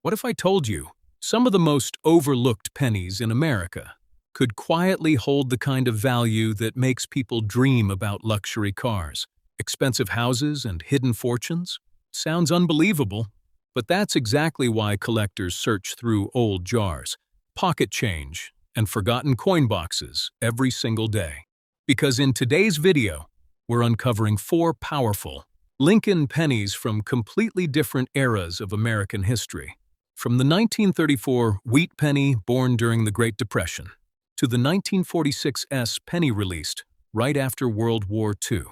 What if I told you some of the most overlooked pennies in America could quietly hold the kind of value that makes people dream about luxury cars, expensive houses, and hidden fortunes? Sounds unbelievable, but that's exactly why collectors search through old jars, pocket change, and forgotten coin boxes every single day. Because in today's video, we're uncovering four powerful Lincoln pennies from completely different eras of American history. From the 1934 Wheat penny born during the Great Depression to the 1946 penny released right after World War II,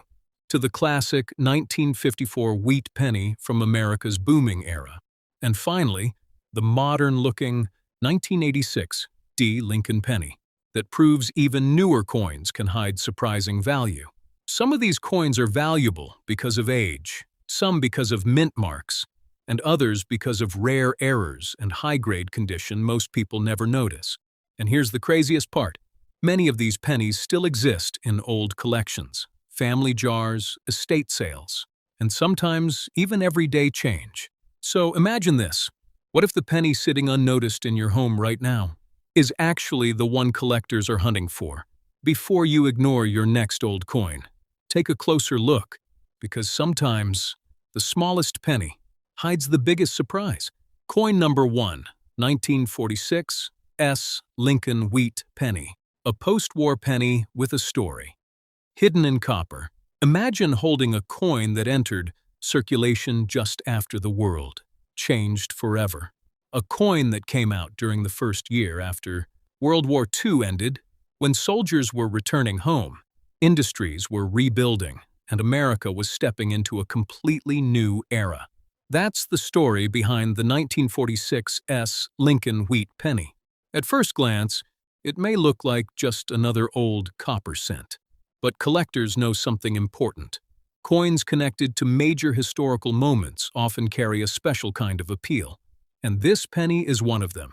to the classic 1954 Wheat penny from America's booming era, and finally, the modern-looking 1986 Lincoln penny that proves even newer coins can hide surprising value. Some of these coins are valuable because of age, some because of mint marks, and others because of rare errors and high-grade condition most people never notice. And here's the craziest part. Many of these pennies still exist in old collections, family jars, estate sales, and sometimes even everyday change. So imagine this. What if the penny sitting unnoticed in your home right now is actually the one collectors are hunting for? Before you ignore your next old coin, take a closer look, because sometimes the smallest penny hides the biggest surprise. Coin number 1, 1946 Lincoln Wheat penny, a post-war penny with a story. Hidden in copper, imagine holding a coin that entered circulation just after the world changed forever. A coin that came out during the first year after World War II ended, when soldiers were returning home, industries were rebuilding, and America was stepping into a completely new era. That's the story behind the 1946 Lincoln Wheat penny. At first glance, it may look like just another old copper cent. But collectors know something important. Coins connected to major historical moments often carry a special kind of appeal, and this penny is one of them.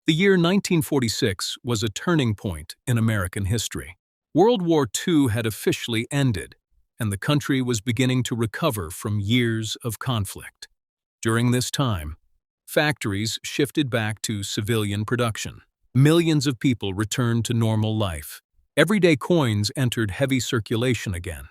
The year 1946 was a turning point in American history. World War II had officially ended, and the country was beginning to recover from years of conflict. During this time, factories shifted back to civilian production. Millions of people returned to normal life. Everyday coins entered heavy circulation again.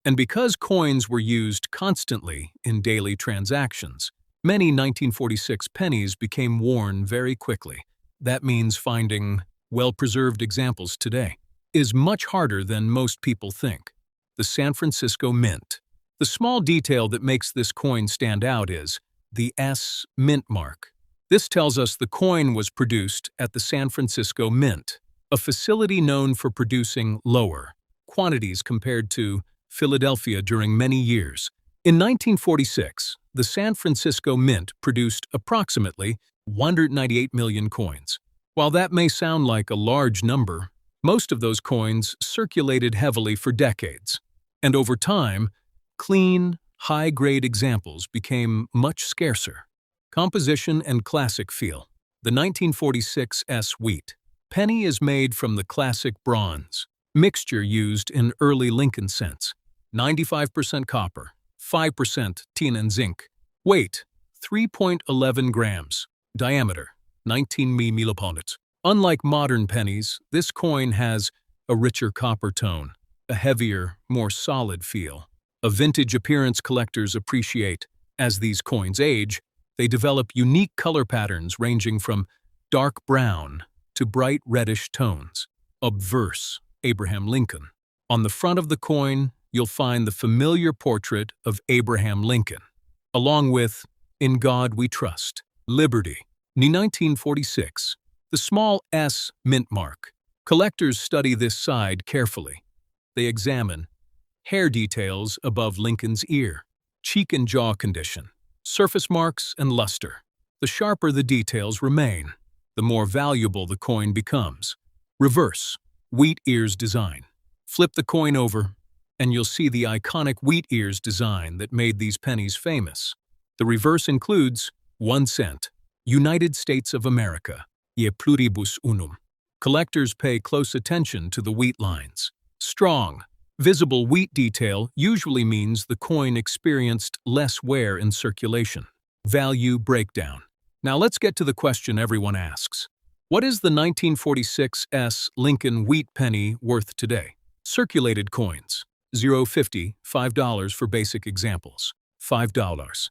And because coins were used constantly in daily transactions, many 1946 pennies became worn very quickly. That means finding well-preserved examples today is much harder than most people think. The San Francisco Mint. The small detail that makes this coin stand out is the S mint mark. This tells us the coin was produced at the San Francisco Mint, a facility known for producing lower quantities compared to Philadelphia during many years. In 1946, the San Francisco Mint produced approximately 198 million coins. While that may sound like a large number, most of those coins circulated heavily for decades. And over time, clean, high-grade examples became much scarcer. Composition and classic feel. The 1946 Wheat penny is made from the classic bronze mixture used in early Lincoln cents. 95% copper, 5% tin and zinc. Weight, 3.11 grams. Diameter, 19 millipounds. Unlike modern pennies, this coin has a richer copper tone, a heavier, more solid feel. A vintage appearance collectors appreciate. As these coins age, they develop unique color patterns ranging from dark brown to bright reddish tones. Obverse, Abraham Lincoln. On the front of the coin, you'll find the familiar portrait of Abraham Lincoln, along with "In God We Trust," Liberty. In 1946, the small S mint mark. Collectors study this side carefully. They examine hair details above Lincoln's ear, cheek and jaw condition, surface marks and luster. The sharper the details remain, the more valuable the coin becomes. Reverse, wheat ears design. Flip the coin over, and you'll see the iconic wheat ears design that made these pennies famous. The reverse includes 1 cent, United States of America, e pluribus unum. Collectors pay close attention to the wheat lines. Strong, visible wheat detail usually means the coin experienced less wear in circulation. Value breakdown. Now let's get to the question everyone asks. What is the 1946 Lincoln Wheat Penny worth today? Circulated coins. 0.50, $5 for basic examples. $5.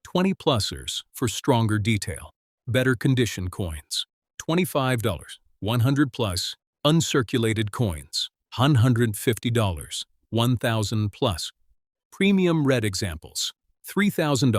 20-plusers for stronger detail. Better condition coins. $25. 100 plus. Uncirculated coins. $150. 1,000 plus. Premium red examples. $3,000,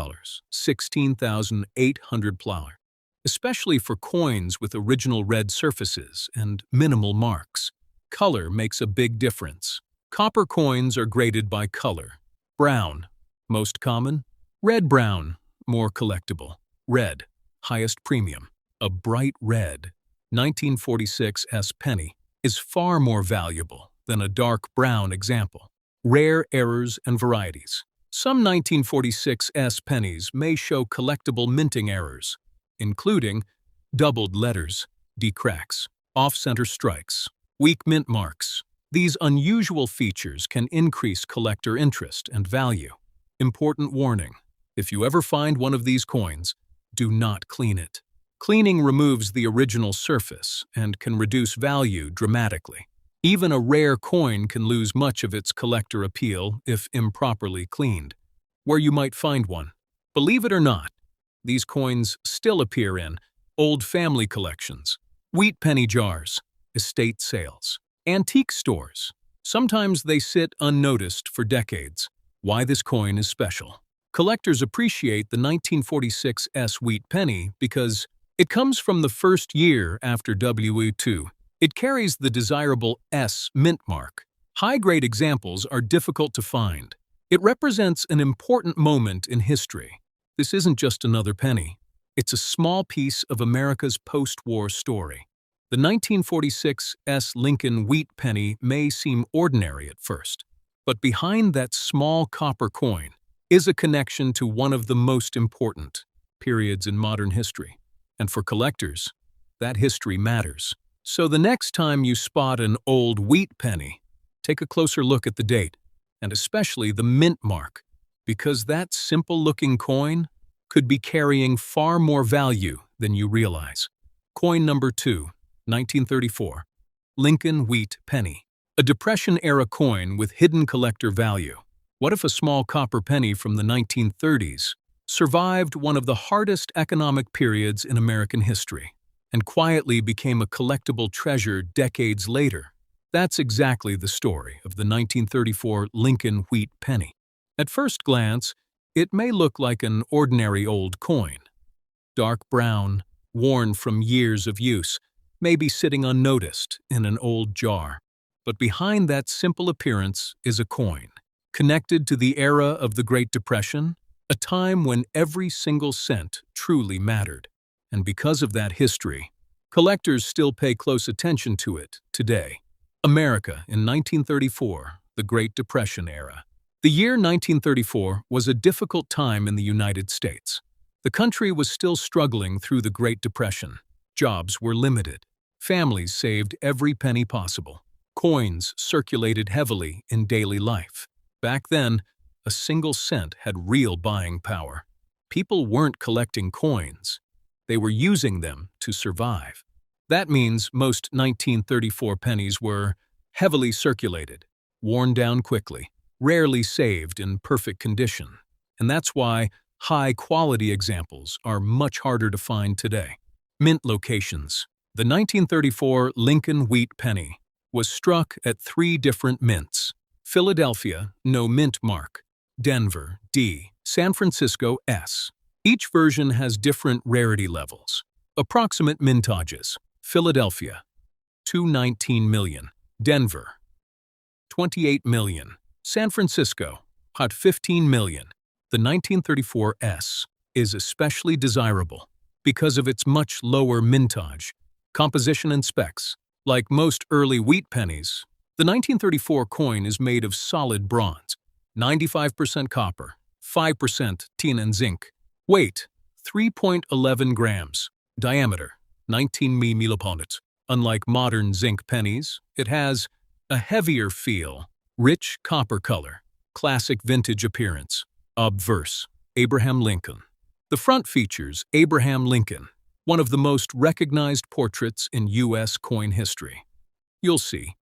16,800 plower, especially for coins with original red surfaces and minimal marks. Color makes a big difference. Copper coins are graded by color. Brown, most common. Red-brown, more collectible. Red, highest premium. A bright red, 1946 penny, is far more valuable than a dark brown example. Rare errors and varieties. Some 1946 pennies may show collectible minting errors, including doubled letters, decracks, off-center strikes, weak mint marks. These unusual features can increase collector interest and value. Important warning: if you ever find one of these coins, do not clean it. Cleaning removes the original surface and can reduce value dramatically. Even a rare coin can lose much of its collector appeal if improperly cleaned. Where you might find one. Believe it or not, these coins still appear in old family collections, wheat penny jars, estate sales, antique stores. Sometimes they sit unnoticed for decades. Why this coin is special. Collectors appreciate the 1946 wheat penny because it comes from the first year after WE2. It carries the desirable S mint mark. High-grade examples are difficult to find. It represents an important moment in history. This isn't just another penny. It's a small piece of America's post-war story. The 1946 Lincoln Wheat Penny may seem ordinary at first, but behind that small copper coin is a connection to one of the most important periods in modern history. And for collectors, that history matters. So the next time you spot an old wheat penny, take a closer look at the date, and especially the mint mark, because that simple-looking coin could be carrying far more value than you realize. Coin number 2, 1934, Lincoln Wheat Penny. A Depression-era coin with hidden collector value. What if a small copper penny from the 1930s survived one of the hardest economic periods in American history and quietly became a collectible treasure decades later? That's exactly the story of the 1934 Lincoln Wheat Penny. At first glance, it may look like an ordinary old coin. Dark brown, worn from years of use, maybe sitting unnoticed in an old jar. But behind that simple appearance is a coin, connected to the era of the Great Depression, a time when every single cent truly mattered. And because of that history, collectors still pay close attention to it today. America in 1934, the Great Depression era. The year 1934 was a difficult time in the United States. The country was still struggling through the Great Depression. Jobs were limited. Families saved every penny possible. Coins circulated heavily in daily life. Back then, a single cent had real buying power. People weren't collecting coins. They were using them to survive. That means most 1934 pennies were heavily circulated, worn down quickly, rarely saved in perfect condition. And that's why high-quality examples are much harder to find today. Mint locations. The 1934 Lincoln Wheat Penny was struck at 3 different mints. Philadelphia, no mint mark. Denver, D. San Francisco, S. Each version has different rarity levels. Approximate mintages. Philadelphia, 219 million. Denver, 28 million. San Francisco, hot 15 million. The 1934 is especially desirable because of its much lower mintage, composition and specs. Like most early wheat pennies, the 1934 coin is made of solid bronze, 95% copper, 5% tin and zinc. Weight, 3.11 grams. Diameter, 19 milliponets. Unlike modern zinc pennies, it has a heavier feel, rich copper color, classic vintage appearance. Obverse, Abraham Lincoln. The front features Abraham Lincoln, one of the most recognized portraits in U.S. coin history. You'll see,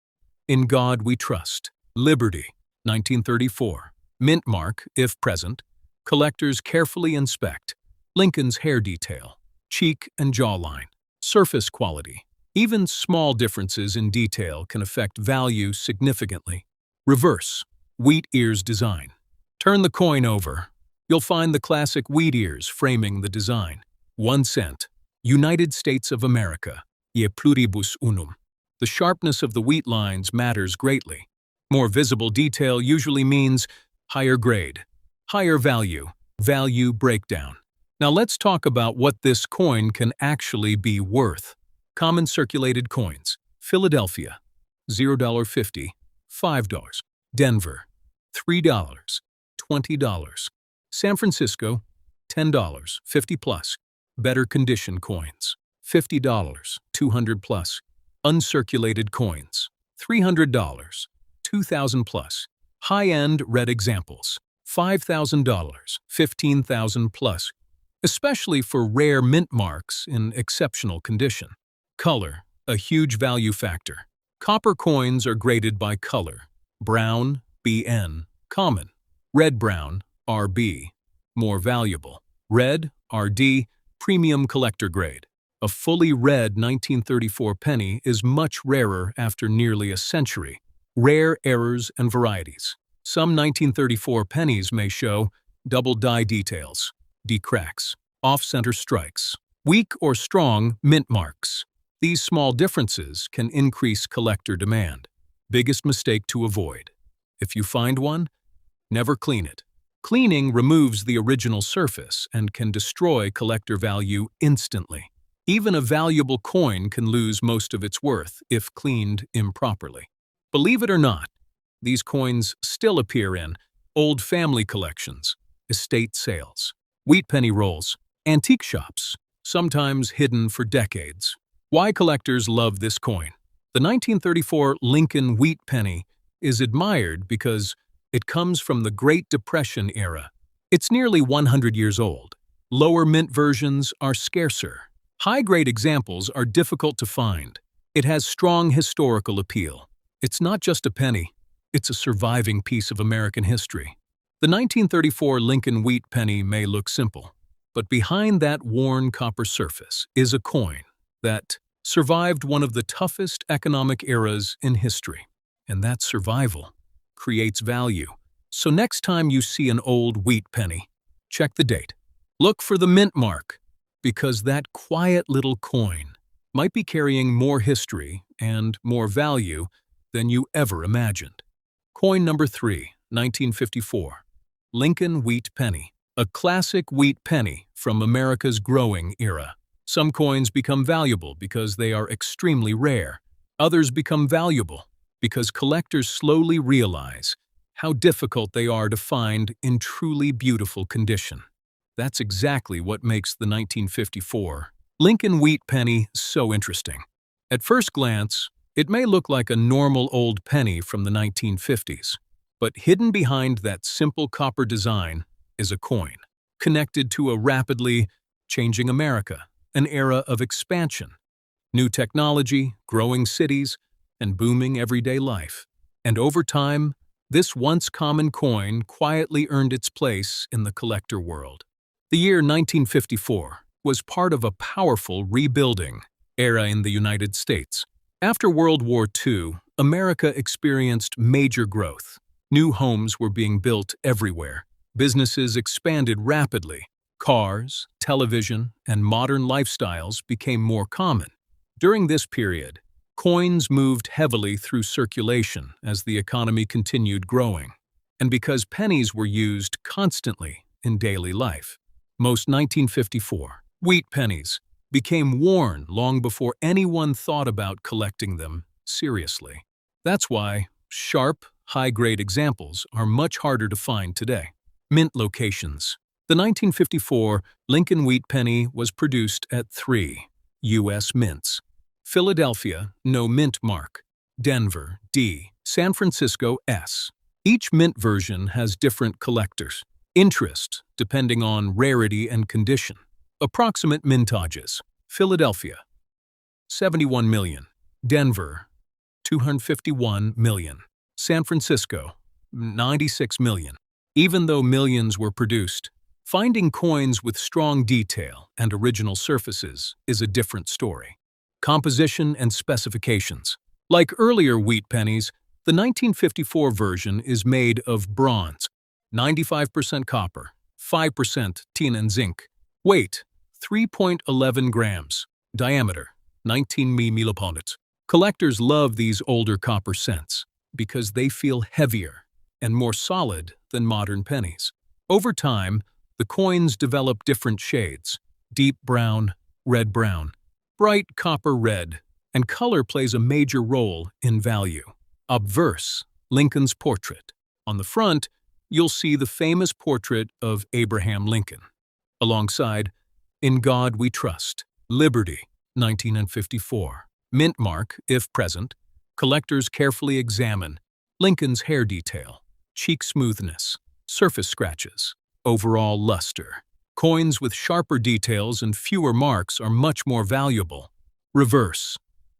"In God We Trust," Liberty, 1934, mint mark, if present. Collectors carefully inspect Lincoln's hair detail, cheek and jawline, surface quality. Even small differences in detail can affect value significantly. Reverse, wheat ears design. Turn the coin over. You'll find the classic wheat ears framing the design. 1 cent, United States of America, e pluribus unum. The sharpness of the wheat lines matters greatly. More visible detail usually means higher grade, higher value, value breakdown. Now let's talk about what this coin can actually be worth. Common circulated coins: Philadelphia, $0.50, $5. Denver, $3, $20. San Francisco, $10, 50 plus. Better condition coins, $50, 200 plus. Uncirculated coins, $300, 2,000 plus. High-end red examples, $5,000, 15,000 plus, especially for rare mint marks in exceptional condition. Color, a huge value factor. Copper coins are graded by color: brown, BN, common; red-brown, RB, more valuable; red, RD, premium collector grade. A fully red 1934 penny is much rarer after nearly a century. Rare errors and varieties. Some 1934 pennies may show double die details, D-cracks, off-center strikes, weak or strong mint marks. These small differences can increase collector demand. Biggest mistake to avoid: if you find one, never clean it. Cleaning removes the original surface and can destroy collector value instantly. Even a valuable coin can lose most of its worth if cleaned improperly. Believe it or not, these coins still appear in old family collections, estate sales, wheat penny rolls, antique shops, sometimes hidden for decades. Why collectors love this coin? The 1934 Lincoln wheat penny is admired because it comes from the Great Depression era. It's nearly 100 years old. Lower mint versions are scarcer. High-grade examples are difficult to find. It has strong historical appeal. It's not just a penny, it's a surviving piece of American history. The 1934 Lincoln wheat penny may look simple, but behind that worn copper surface is a coin that survived one of the toughest economic eras in history. And that survival creates value. So next time you see an old wheat penny, check the date. Look for the mint mark, because that quiet little coin might be carrying more history and more value than you ever imagined. Coin number 3, 1954. Lincoln wheat penny. A classic wheat penny from America's growing era. Some coins become valuable because they are extremely rare. Others become valuable because collectors slowly realize how difficult they are to find in truly beautiful condition. That's exactly what makes the 1954 Lincoln wheat penny so interesting. At first glance, it may look like a normal old penny from the 1950s, but hidden behind that simple copper design is a coin, connected to a rapidly changing America, an era of expansion, new technology, growing cities, and booming everyday life. And over time, this once common coin quietly earned its place in the collector world. The year 1954 was part of a powerful rebuilding era in the United States. After World War II, America experienced major growth. New homes were being built everywhere. Businesses expanded rapidly. Cars, television, and modern lifestyles became more common. During this period, coins moved heavily through circulation as the economy continued growing, and because pennies were used constantly in daily life. Most 1954 wheat pennies became worn long before anyone thought about collecting them seriously. That's why sharp, high-grade examples are much harder to find today. Mint locations. The 1954 Lincoln wheat penny was produced at 3 U.S. mints. Philadelphia, no mint mark. Denver, D. San Francisco, S. Each mint version has different collectors. Interest, depending on rarity and condition. Approximate mintages. Philadelphia, 71 million. Denver, 251 million. San Francisco, 96 million. Even though millions were produced, finding coins with strong detail and original surfaces is a different story. Composition and specifications. Like earlier wheat pennies, the 1954 version is made of bronze, 95% copper, 5% tin and zinc. Weight, 3.11 grams. Diameter, 19 milliponets. Collectors love these older copper cents because they feel heavier and more solid than modern pennies. Over time, the coins develop different shades: deep brown, red brown, bright copper red, and color plays a major role in value. Obverse, Lincoln's portrait. On the front, you'll see the famous portrait of Abraham Lincoln. Alongside, In God We Trust, Liberty, 1954. Mint mark, if present. Collectors carefully examine Lincoln's hair detail, cheek smoothness, surface scratches, overall luster. Coins with sharper details and fewer marks are much more valuable. Reverse,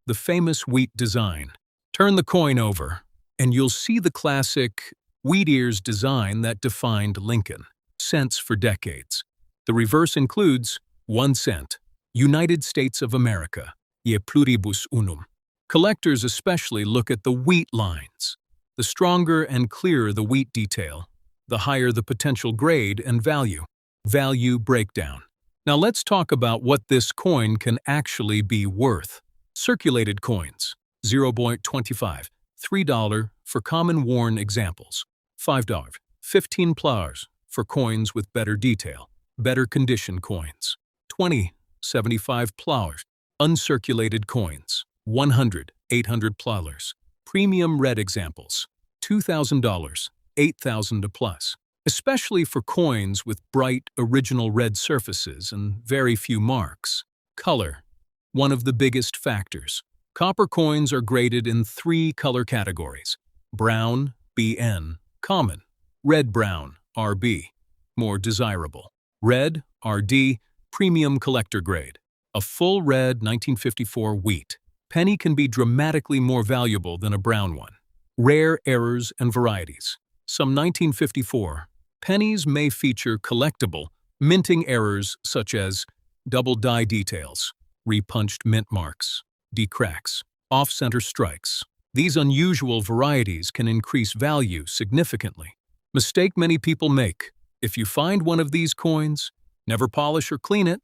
the famous wheat design. Turn the coin over, and you'll see the classic wheat ears design that defined Lincoln. Cents for decades. The reverse includes 1 cent, United States of America, ye pluribus unum. Collectors especially look at the wheat lines. The stronger and clearer the wheat detail, the higher the potential grade and value. Value breakdown. Now let's talk about what this coin can actually be worth. Circulated coins, 0.25, $3 for common worn examples, $5, 15 plars for coins with better detail, better condition coins, 20, 75 plars, uncirculated coins, 100, 800 plars, premium red examples, $2,000, 8,000 a plus, especially for coins with bright, original red surfaces and very few marks. Color, one of the biggest factors. Copper coins are graded in 3 color categories: brown, BN, common; red-brown, RB, more desirable; red, RD, premium collector grade. A full red 1954 wheat penny can be dramatically more valuable than a brown one. Rare errors and varieties. Some 1954 pennies may feature collectible, minting errors such as double die details, repunched mint marks, decracks, off-center strikes. These unusual varieties can increase value significantly. Mistake many people make: if you find one of these coins, never polish or clean it.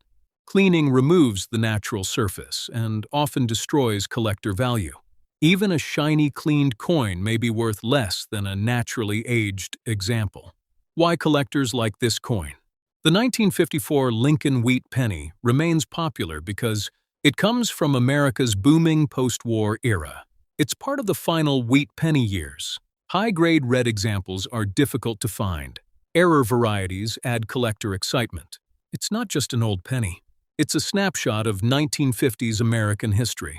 Cleaning removes the natural surface and often destroys collector value. Even a shiny, cleaned coin may be worth less than a naturally aged example. Why collectors like this coin? The 1954 Lincoln wheat penny remains popular because it comes from America's booming post-war era. It's part of the final wheat penny years. High-grade red examples are difficult to find. Error varieties add collector excitement. It's not just an old penny. It's a snapshot of 1950s American history.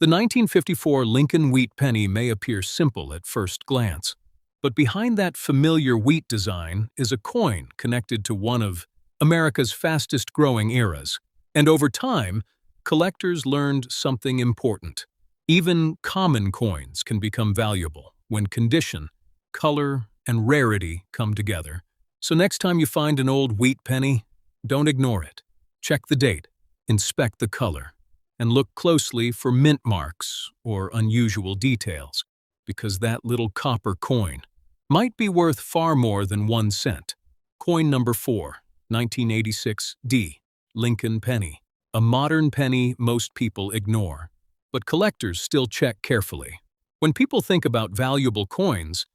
The 1954 Lincoln wheat penny may appear simple at first glance, but behind that familiar wheat design is a coin connected to one of America's fastest-growing eras. And over time, collectors learned something important. Even common coins can become valuable when condition, color, and rarity come together. So next time you find an old wheat penny, don't ignore it. Check the date, inspect the color, and look closely for mint marks or unusual details, because that little copper coin might be worth far more than 1 cent. Coin number 4, 1986 D, Lincoln penny. A modern penny most people ignore, but collectors still check carefully. When people think about valuable coins,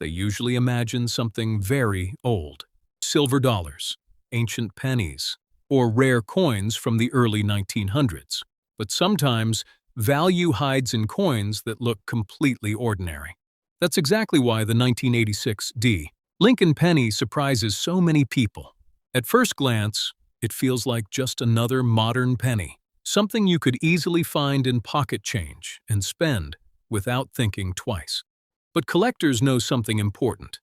they usually imagine something very old: silver dollars, ancient pennies, or rare coins from the early 1900s. But sometimes, value hides in coins that look completely ordinary. That's exactly why the 1986 D, Lincoln penny surprises so many people. At first glance, it feels like just another modern penny, something you could easily find in pocket change and spend without thinking twice. But collectors know something important.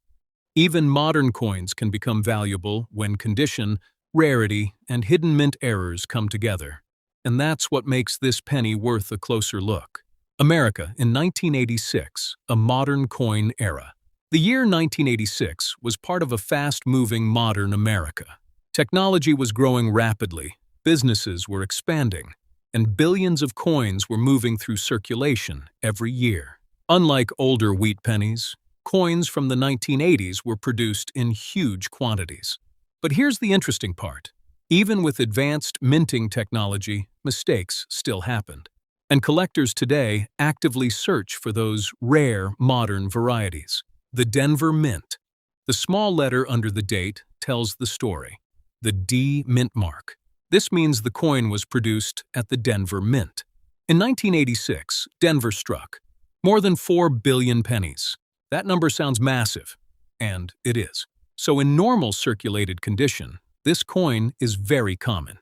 Even modern coins can become valuable when condition, rarity, and hidden mint errors come together. And that's what makes this penny worth a closer look. America in 1986, a modern coin era. The year 1986 was part of a fast-moving modern America. Technology was growing rapidly, businesses were expanding, and billions of coins were moving through circulation every year. Unlike older wheat pennies, coins from the 1980s were produced in huge quantities. But here's the interesting part. Even with advanced minting technology, mistakes still happened. And collectors today actively search for those rare modern varieties. The Denver Mint. The small letter under the date tells the story. The D mint mark. This means the coin was produced at the Denver Mint. In 1986, Denver struck more than 4 billion pennies. That number sounds massive, and it is. So in normal circulated condition, this coin is very common.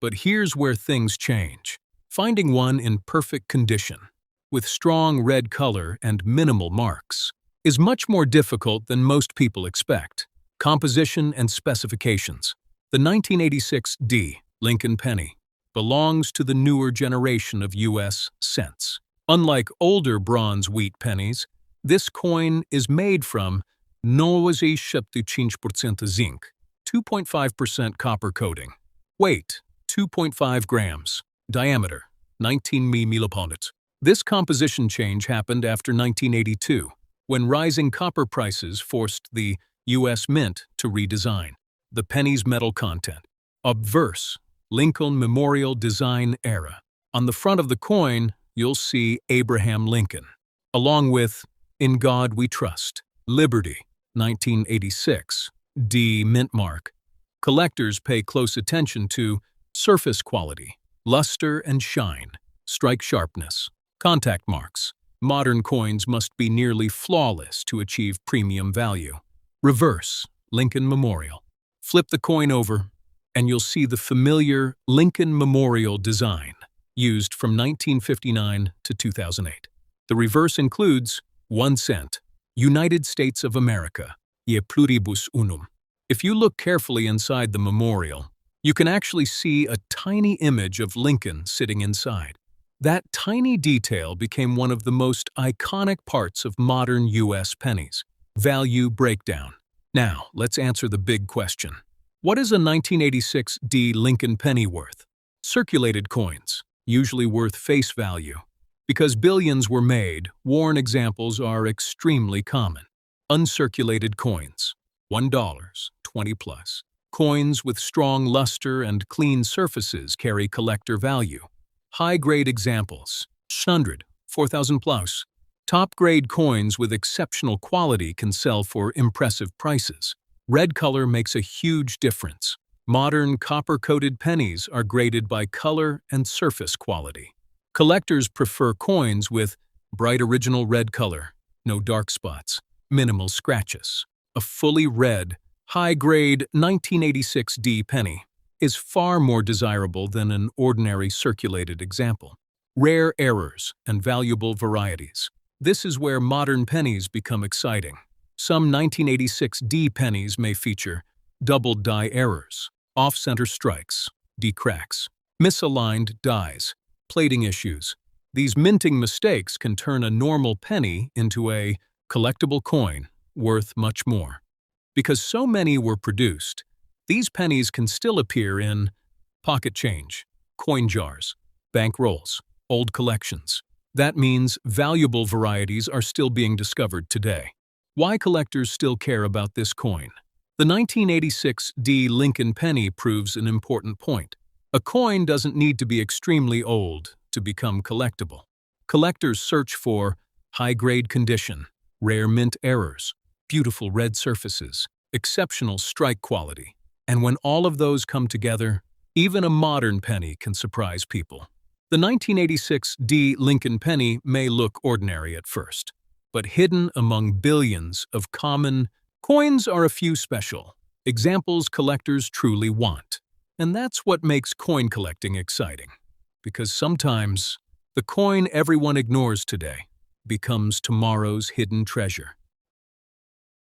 But here's where things change. Finding one in perfect condition, with strong red color and minimal marks, is much more difficult than most people expect. Composition and specifications. The 1986 D Lincoln penny belongs to the newer generation of U.S. cents. Unlike older bronze wheat pennies, this coin is made from 95% zinc, 2.5% copper coating. Weight, 2.5 grams. Diameter, 19 milliponents. This composition change happened after 1982, when rising copper prices forced the U.S. Mint to redesign the penny's metal content. Obverse, Lincoln Memorial Design Era. On the front of the coin, you'll see Abraham Lincoln, along with In God We Trust. Liberty, 1986. D mint mark. Collectors pay close attention to surface quality, luster and shine, strike sharpness, contact marks. Modern coins must be nearly flawless to achieve premium value. Reverse, Lincoln Memorial. Flip the coin over, and you'll see the familiar Lincoln Memorial design, used from 1959 to 2008. The reverse includes 1 cent, United States of America, e pluribus unum. If you look carefully inside the memorial, you can actually see a tiny image of Lincoln sitting inside. That tiny detail became one of the most iconic parts of modern U.S. pennies. Value breakdown. Now, let's answer the big question. What is a 1986 D Lincoln penny worth? Circulated coins, usually worth face value. Because billions were made, worn examples are extremely common. Uncirculated coins, $1, 20 plus. Coins with strong luster and clean surfaces carry collector value. High-grade examples, 100, 4,000 plus. Top-grade coins with exceptional quality can sell for impressive prices. Red color makes a huge difference. Modern copper-coated pennies are graded by color and surface quality. Collectors prefer coins with bright original red color, no dark spots, minimal scratches. A fully red, high-grade 1986 D penny is far more desirable than an ordinary circulated example. Rare errors and valuable varieties. This is where modern pennies become exciting. Some 1986 D pennies may feature double die errors, off-center strikes, D-cracks, misaligned dies, plating issues. These minting mistakes can turn a normal penny into a collectible coin worth much more. Because so many were produced, these pennies can still appear in pocket change, coin jars, bank rolls, old collections. That means valuable varieties are still being discovered today. Why collectors still care about this coin? The 1986 D Lincoln penny proves an important point. A coin doesn't need to be extremely old to become collectible. Collectors search for high-grade condition, rare mint errors, beautiful red surfaces, exceptional strike quality. And when all of those come together, even a modern penny can surprise people. The 1986 D Lincoln penny may look ordinary at first, but hidden among billions of common coins are a few special examples collectors truly want. And that's what makes coin collecting exciting, because sometimes the coin everyone ignores today becomes tomorrow's hidden treasure.